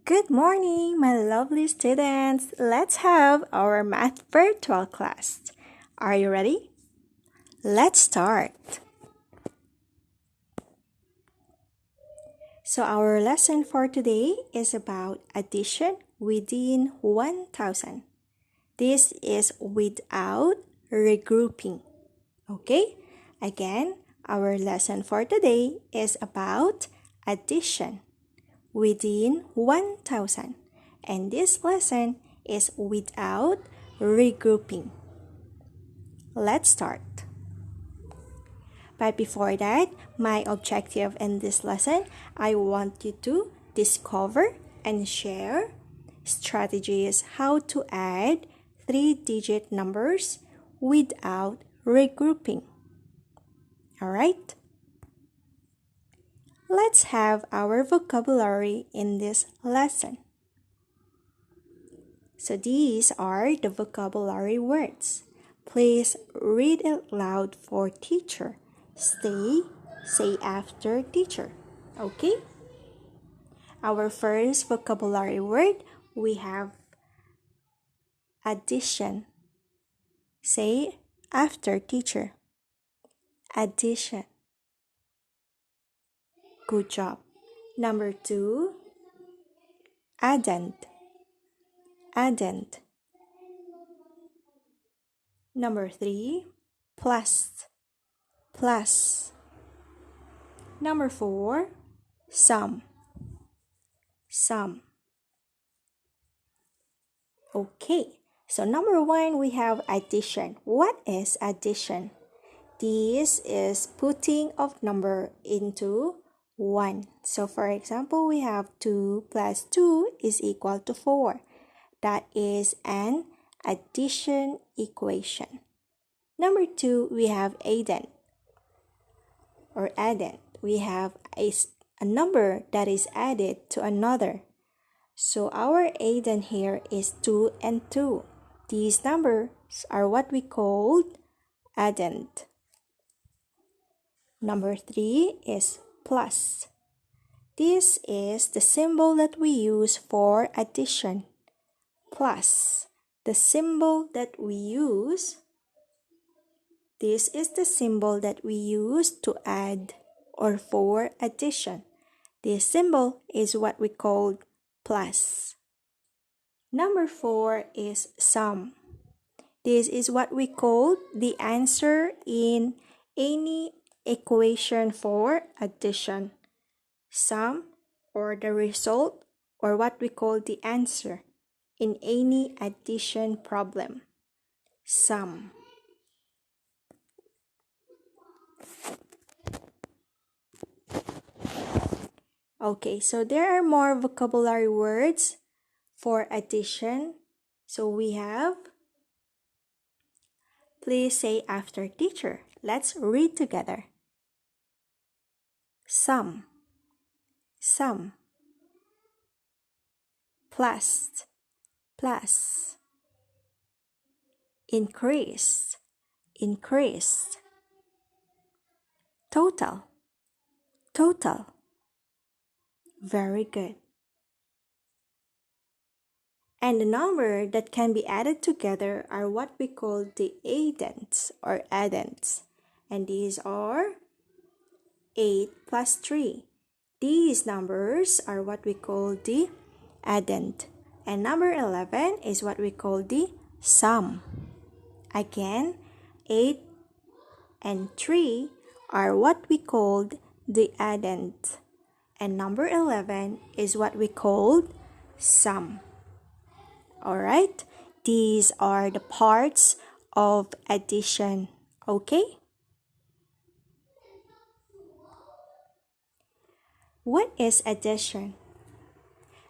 Good morning, my lovely students. Let's have our math virtual class. Are you ready? Let's start. So our lesson for today is about addition within 1000. This is without regrouping. Okay? Again, our lesson for today is about addition within 1000, and this lesson is without regrouping. Let's start. But before that, my objective in this lesson, I want you to discover and share strategies how to add 3-digit numbers without regrouping. Alright? Let's have our vocabulary in this lesson. So these are the vocabulary words. Please read it loud for teacher. Say after teacher. Okay? Our first vocabulary word, we have addition. Say after teacher. Addition. Good job. Number 2, addend. Addend. Number 3, plus. Plus. Number 4, sum. Sum. Okay, so number 1, we have addition. What is addition? This is putting of number into 1. So for example, we have 2 plus 2 is equal to 4. That is an addition equation. Number 2, we have addend or addend. We have a number that is added to another. So our addend here is 2 and 2. These numbers are what we called addend. Number 3 is plus. This is the symbol that we use for addition. Plus. The symbol that we use, this is the symbol that we use to add or for addition. This symbol is what we call plus. Number 4 is sum. This is what we call the answer in any equation for addition. Sum or the result or what we call the answer in any addition problem. Sum. Okay, so there are more vocabulary words for addition. So we have, please say after teacher. Let's read together. Sum. Sum. Plus. Plus. Increase. Increase. Total. Total. Very good. And the number that can be added together are what we call the addends or addends. And these are 8 plus 3. These numbers are what we call the addend. And number 11 is what we call the sum. Again, 8 and 3 are what we called the addend. And number 11 is what we called sum. Alright, these are the parts of addition. Okay? What is addition?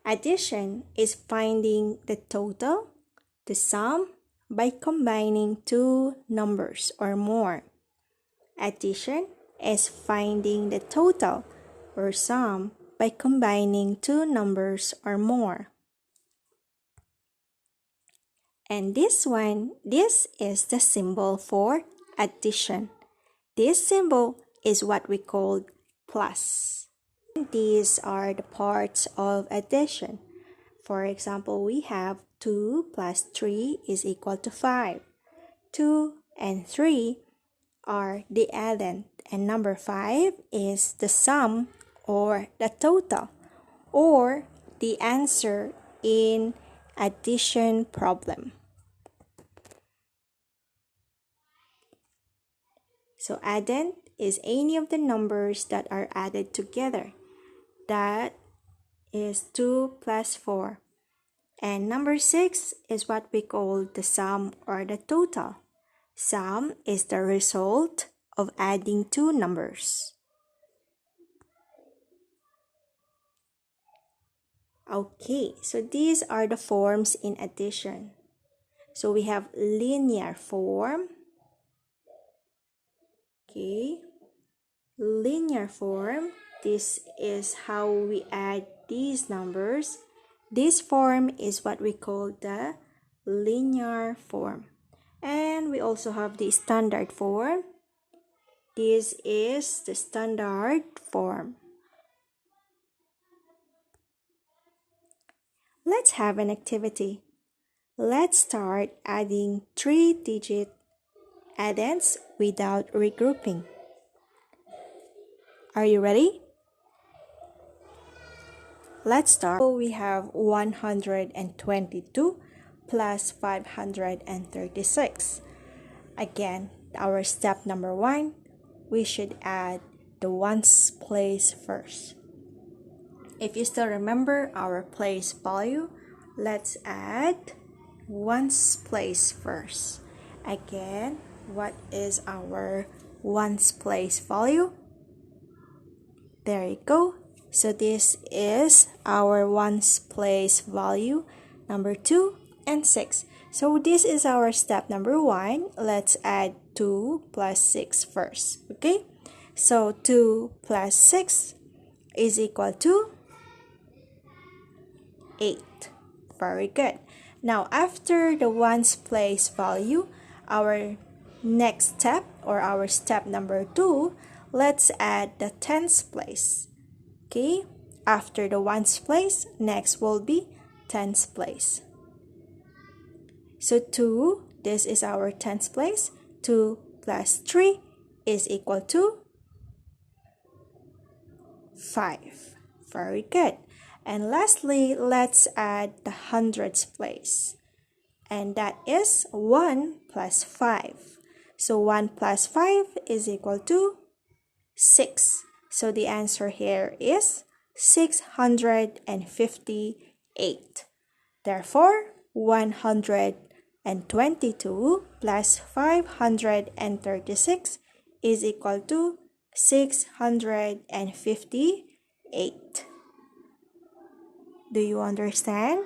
Addition is finding the total, the sum, by combining two numbers or more. Addition is finding the total or sum by combining two numbers or more. And this is the symbol for addition. This symbol is what we call plus. These are the parts of addition. For example, we have 2 plus 3 is equal to 5. 2 and 3 are the addend, and number 5 is the sum or the total or the answer in addition problem. So addend is any of the numbers that are added together. That is 2 plus 4. And number 6 is what we call the sum or the total. Sum is the result of adding two numbers. Okay, so these are the forms in addition. So we have linear form. Okay, linear form. This is how we add these numbers. This form is what we call the linear form. And we also have the standard form. This is the standard form. Let's have an activity. Let's start adding 3-digit addends without regrouping. Are you ready? Let's start. So we have 122 plus 536. Again, our step number 1, we should add the ones place first. If you still remember our place value, let's add ones place first. Again, what is our ones place value? There you go. So this is our ones place value, number 2 and 6. So this is our step number 1. Let's add 2 plus 6 first. Okay? So 2 plus 6 is equal to 8. Very good. Now, after the ones place value, our next step or our step number 2, let's add the tens place. Okay? After the ones place, next will be tens place. So 2, this is our tens place. 2 plus 3 is equal to 5. Very good. And lastly, let's add the hundreds place. And that is 1 plus 5. So 1 plus 5 is equal to 6. So the answer here is 658. Therefore, 122 plus 536 is equal to 658. Do you understand?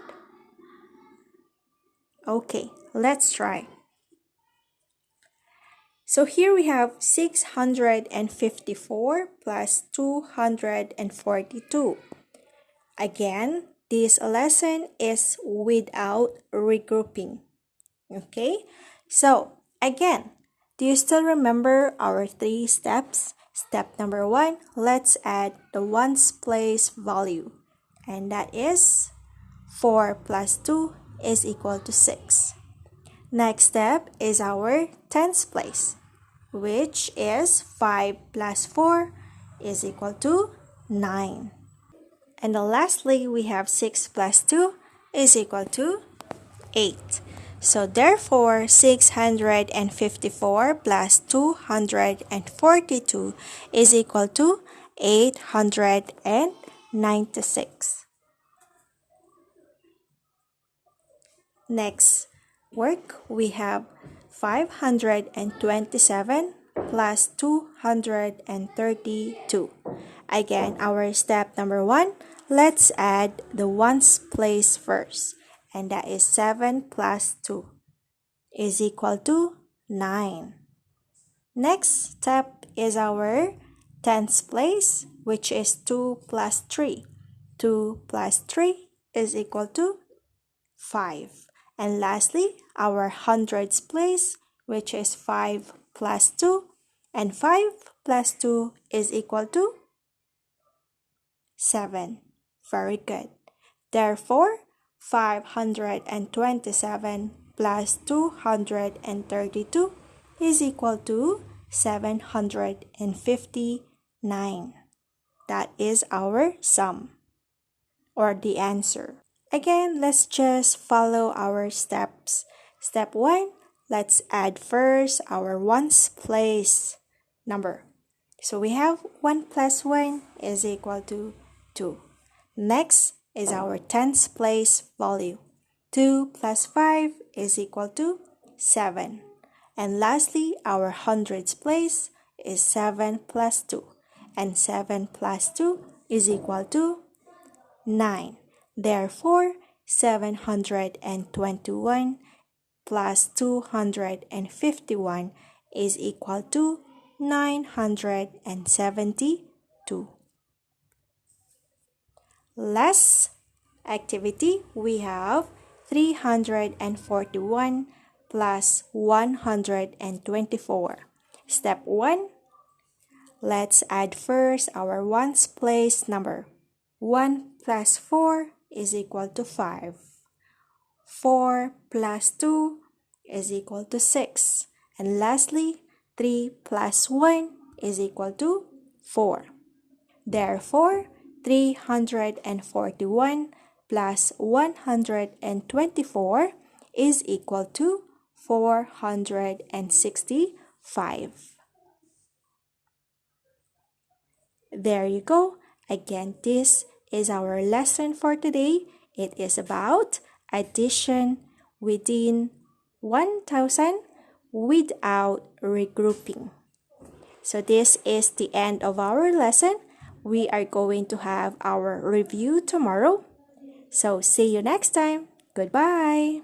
Okay, let's try. So here we have 654 plus 242. Again, this lesson is without regrouping. Okay? So, again, do you still remember our 3 steps? Step number 1, let's add the ones place value. And that is 4 plus 2 is equal to 6. Next step is our tens place, which is 5 plus 4 is equal to 9. And then lastly, we have 6 plus 2 is equal to 8. So therefore, 654 plus 242 is equal to 896. Next work, we have 527 plus 232. Again, our step number 1, let's add the ones place first. And that is 7 plus 2 is equal to 9. Next step is our tens place, which is 2 plus 3. 2 plus 3 is equal to 5. And lastly, our hundreds place, which is 5 plus 2. And 5 plus 2 is equal to 7. Very good. Therefore, 527 plus 232 is equal to 759. That is our sum or the answer. Again, let's just follow our steps. Step 1, let's add first our ones place number. So we have 1 plus 1 is equal to 2. Next is our tens place value. 2 plus 5 is equal to 7. And lastly, our hundreds place is 7 plus 2. And 7 plus 2 is equal to 9. Therefore, 721 plus 251 is equal to 972. Last activity, we have 341 plus 124. Step 1, let's add first our ones place number. 1 plus 4 is equal to 5. 4 plus 2 is equal to 6. And lastly, 3 plus 1 is equal to 4. Therefore, 341 plus 124 is equal to 465. There you go. Again, this is our lesson for today. It is about addition within 1000 without regrouping. So this is the end of our lesson. We are going to have our review tomorrow. So see you next time. Goodbye.